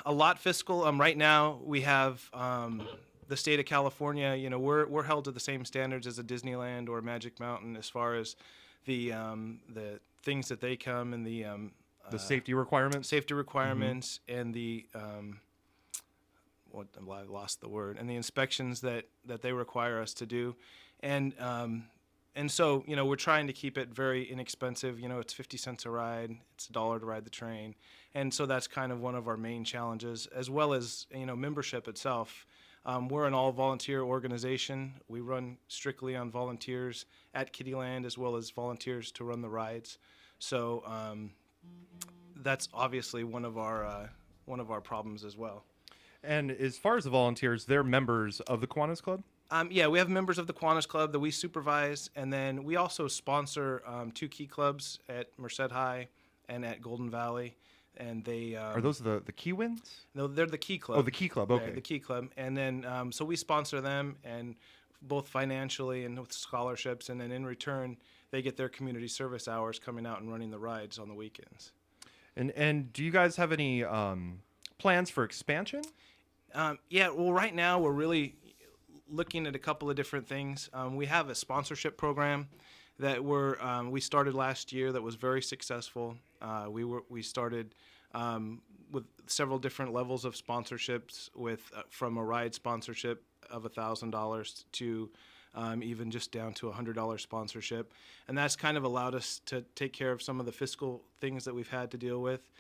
a lot fiscal. Right now we have the state of California. We're held to the same standards as a Disneyland or Magic Mountain as far as the things that they come and the Safety requirements. and the I lost the word, and the inspections that they require us to do, and so we're trying to keep it very inexpensive. It's 50 cents a ride, it's $1 to ride the train, and so that's kind of one of our main challenges, as well as membership itself. We're an all volunteer organization. We run strictly on volunteers at Kittyland as well as volunteers to run the rides. So that's obviously one of our problems as well. And as far as the volunteers, they're members of the Kiwanis Club? Yeah, we have members of the Kiwanis Club that we supervise, and then we also sponsor 2 key clubs at Merced High and at Golden Valley. And they Are those the Kiwins? No, they're the Key Club. Oh, the Key Club. Yeah, Okay. the Key Club, and then so we sponsor them, and both financially and with scholarships, and then in return they get their community service hours coming out and running the rides on the weekends. And do you guys have any plans for expansion? Yeah, well, right now we're really looking at a couple of different things. We have a sponsorship program that we started last year that was very successful. We started with several different levels of sponsorships, from a ride sponsorship of $1,000 to even just down to $100 sponsorship, and that's kind of allowed us to take care of some of the fiscal things that we've had to deal with.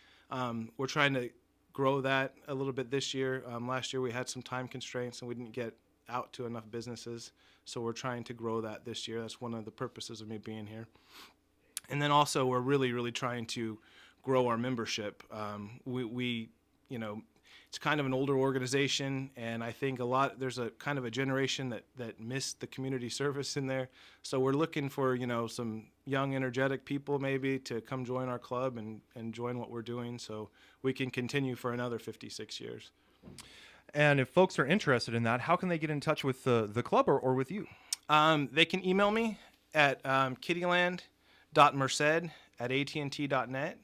We're trying to grow that a little bit this year. Last year we had some time constraints and we didn't get out to enough businesses, so we're trying to grow that this year. That's one of the purposes of me being here. And then also we're really, really trying to grow our membership. It's kind of an older organization, and I think there's a kind of a generation that missed the community service in there. So we're looking for, some young, energetic people maybe to come join our club and join what we're doing so we can continue for another 56 years. And if folks are interested in that, how can they get in touch with the club or with you? They can email me at kittyland.merced@att.net,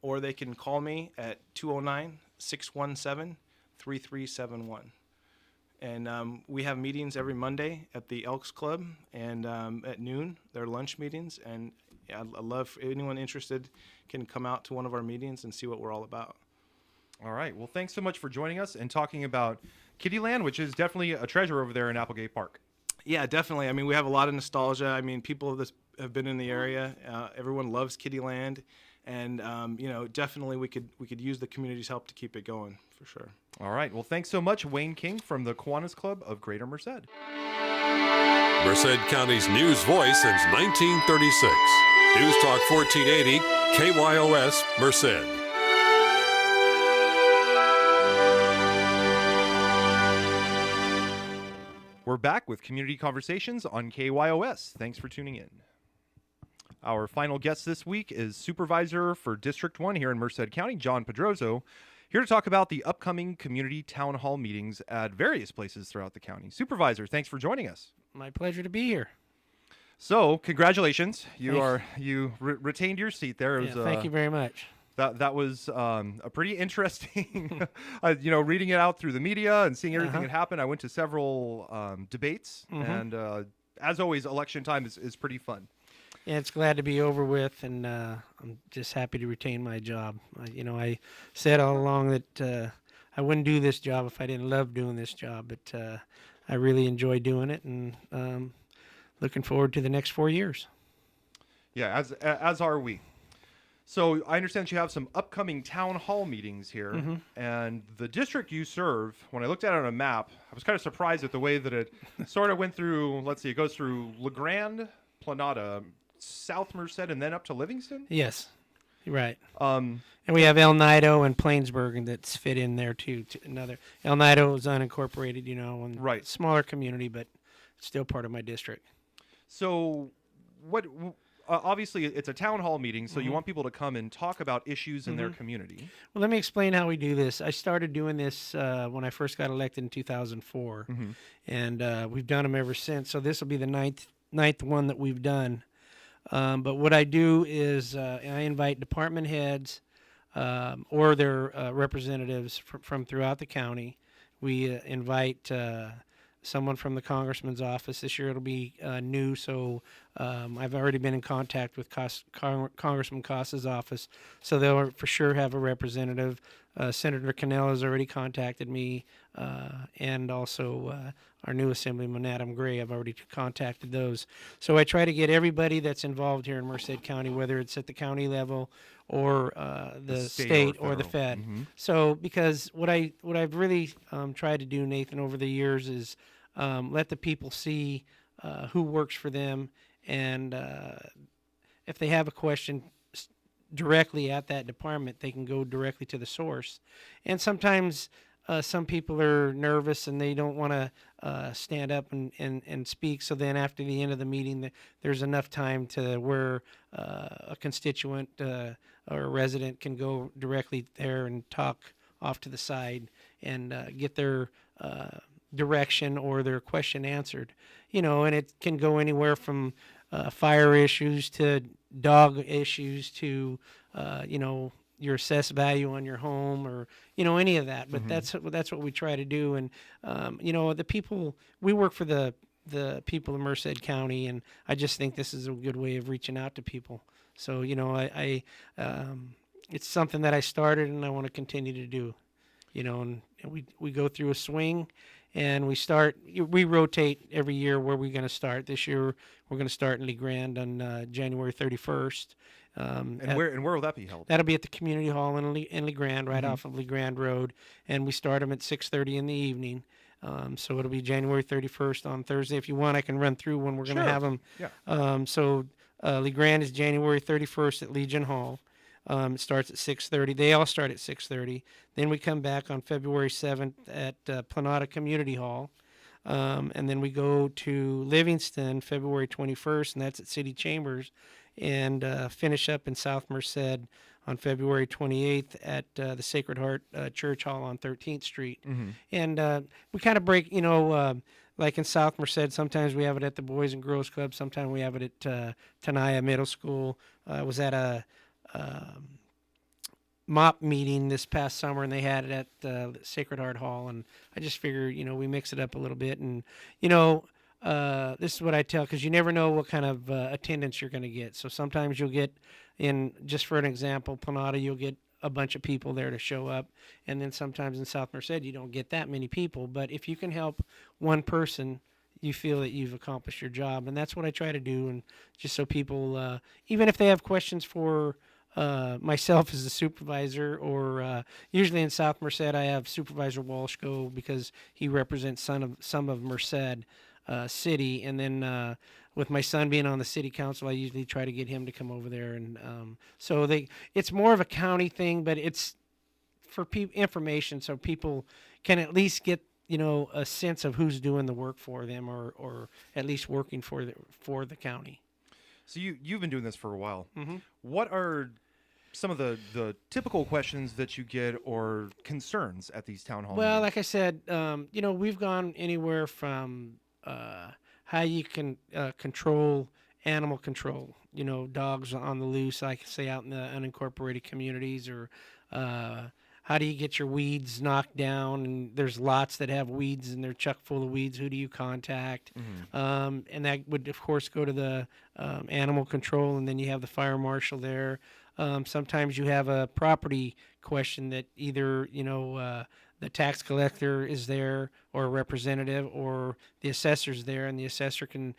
or they can call me at 209-617-3371. And we have meetings every Monday at the Elks Club, and at noon, they're lunch meetings. And I'd love if anyone interested can come out to one of our meetings and see what we're all about. All right. Well, thanks so much for joining us and talking about Kittyland, which is definitely a treasure over there in Applegate Park. Yeah, definitely. I mean, we have a lot of nostalgia. I mean, people have been in the area. Everyone loves Kittyland, and definitely we could use the community's help to keep it going for sure. All right. Well, thanks so much, Wayne King from the Kiwanis Club of Greater Merced. Merced County's news voice since 1936. News Talk 1480, KYOS, Merced. We're back with Community Conversations on KYOS. Thanks for tuning in. Our final guest this week is Supervisor for District 1 here in Merced County, John Pedroso, here to talk about the upcoming community town hall meetings at various places throughout the county. Supervisor, thanks for joining us. My pleasure to be here. So, congratulations. You retained your seat there. It was, thank you very much. That was a pretty interesting, reading it out through the media and seeing everything that happened. I went to several debates, and as always, election time is pretty fun. Yeah, it's glad to be over with, and I'm just happy to retain my job. I said all along that I wouldn't do this job if I didn't love doing this job, but I really enjoy doing it, and looking forward to the next 4 years. Yeah, as are we. So I understand you have some upcoming town hall meetings here, Mm-hmm. and the district you serve. When I looked at it on a map, I was kind of surprised at the way that it sort of went through. Let's see, it goes through LeGrand, Planada, South Merced, and then up to Livingston. Yes, you're right. Um, And we have El Nido and Plainsburg, and that's fit in there too. Another El Nido is unincorporated, and Right. smaller community, but still part of my district. so what? Obviously, it's a town hall meeting, so you Mm-hmm. want people to come and talk about issues in their community. Well, let me explain how we do this. I started doing this when I first got elected in 2004, and we've done them ever since. So this will be the ninth one that we've done. But what I do is I invite department heads or their representatives from throughout the county. We invite someone from the congressman's office. This year it'll be new, so I've already been in contact with Congressman Costa's office, so they'll for sure have a representative. Senator Cannell has already contacted me, and also our new Assemblyman Adam Gray. I've already contacted those. So I try to get everybody that's involved here in Merced County, whether it's at the county level or the state or the federal. Fed. So because what I've really tried to do, Nathan, over the years is let the people see who works for them, and if they have a question directly at that department, they can go directly to the source. And sometimes some people are nervous and they don't want to stand up and speak. So then after the end of the meeting, there's enough time to where a constituent or a resident can go directly there and talk off to the side and get their direction or their question answered. And it can go anywhere from fire issues to dog issues to your assessed value on your home or any of that. But that's what we try to do. And the people, we work for the people of Merced County, and I just think this is a good way of reaching out to people. So I it's something that I started and I want to continue to do. And we go through a swing. And we rotate every year where we're going to start. This year, we're going to start in LeGrand on January 31st. And where will that be held? That'll be at the community hall in LeGrand, right off of LeGrand Road. And we start them at 6:30 in the evening. So it'll be January 31st on Thursday. If you want, I can run through when we're going to have them. Yeah. So LeGrand is January 31st at Legion Hall. It starts at 6:30. They all start at 6:30. Then we come back on February 7th at Planada Community Hall. And then we go to Livingston February 21st, and that's at City Chambers. And finish up in South Merced on February 28th at the Sacred Heart Church Hall on 13th Street. And we kind of break, like in South Merced, sometimes we have it at the Boys and Girls Club. Sometimes we have it at Tenaya Middle School. I was at a MOP meeting this past summer, and they had it at Sacred Heart Hall, and I just figure, we mix it up a little bit, and this is what I tell, because you never know what kind of attendance you're going to get. So sometimes you'll get, just for an example, Planada, you'll get a bunch of people there to show up, and then sometimes in South Merced you don't get that many people. But if you can help one person, you feel that you've accomplished your job, and that's what I try to do. And just so people, even if they have questions for myself as a supervisor, or usually in South Merced I have Supervisor Walsh go because he represents some of Merced City, and then with my son being on the city council, I usually try to get him to come over there, and so it's more of a county thing, but it's for information so people can at least get a sense of who's doing the work for them, or at least working for the county. So you've been doing this for a while. Mm-hmm. What are some of the typical questions that you get or concerns at these town hall Well, meetings? like I said, we've gone anywhere from how you can control animal control, dogs on the loose, like say out in the unincorporated communities, or how do you get your weeds knocked down? And there's lots that have weeds and they're chock full of weeds. Who do you contact? And that would, of course, go to the animal control, and then you have the fire marshal there. Sometimes you have a property question that either, the tax collector is there, or a representative, or the assessor's there, and the assessor can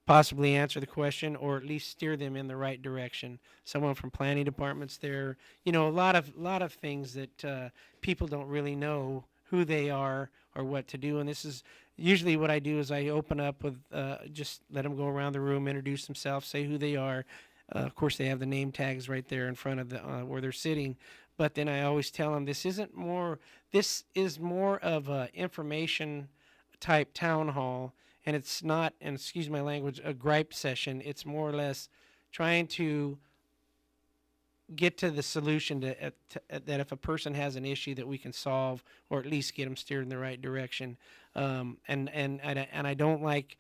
possibly answer the question or at least steer them in the right direction. Someone from planning departments there, a lot of things that people don't really know who they are or what to do. And this is usually what I do is I open up with just let them go around the room, introduce themselves, say who they are. Of course, they have the name tags right there in front of the where they're sitting. But then I always tell them this is more of a information type town hall, and it's not, and excuse my language, a gripe session. It's more or less trying to get to the solution that if a person has an issue that we can solve or at least get them steered in the right direction. And I don't like,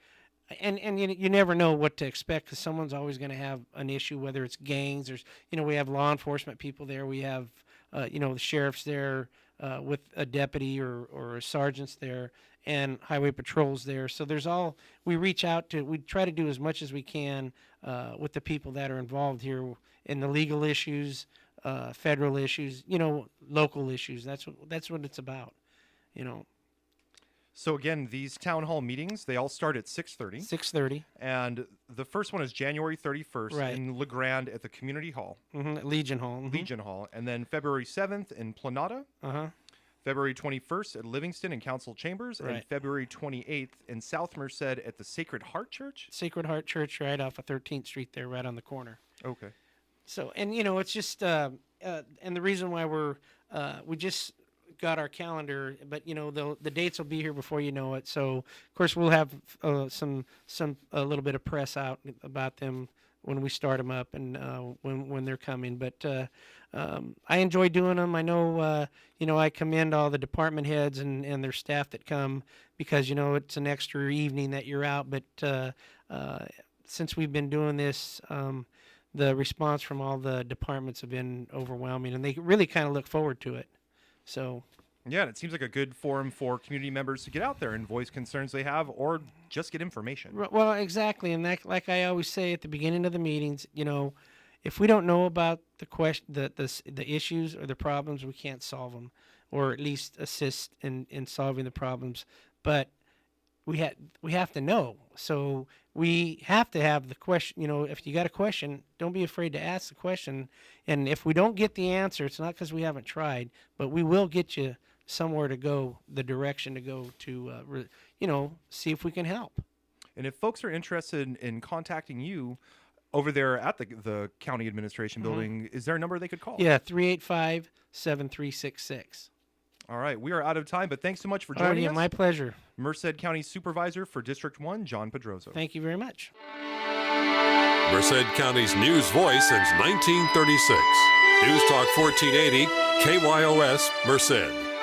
and you never know what to expect because someone's always going to have an issue, whether it's gangs or, we have law enforcement people there. We have, the sheriff's there with a deputy or a sergeant's there and highway patrols there. So we try to do as much as we can with the people that are involved here in the legal issues, federal issues, local issues. That's what it's about, So again, these town hall meetings, they all start at 6:30. 6:30. And the first one is January 31st Right. in La Grande at the Community Hall. Legion Hall. Legion Hall. And then February 7th in Planada. February 21st at Livingston in Council Chambers. And Right. February 28th in South Merced at the Sacred Heart Church. Sacred Heart Church right off of 13th Street there, right on the corner. Okay. So, and it's just, and the reason why we just got our calendar, but the dates will be here before you know it. So, of course, we'll have a little bit of press out about them when we start them up and when they're coming. But I enjoy doing them. I know, I commend all the department heads and their staff that come because it's an extra evening that you're out. But since we've been doing this, the response from all the departments have been overwhelming, and they really kind of look forward to it. So, yeah, and it seems like a good forum for community members to get out there and voice concerns they have or just get information. Well, exactly. And that, like I always say at the beginning of the meetings, if we don't know about the issues or the problems, we can't solve them or at least assist in solving the problems. But we have to know. So we have to have the question, if you got a question, don't be afraid to ask the question. And if we don't get the answer, it's not because we haven't tried, but we will get you somewhere to go, the direction to go to, see if we can help. And if folks are interested in contacting you over there at the county administration building, is there a number they could call? Yeah, 385-7366. All right, we are out of time, but thanks so much for joining us. My pleasure. Merced County Supervisor for District 1, John Pedroso. Thank you very much. Merced County's news voice since 1936. News Talk 1480, KYOS, Merced.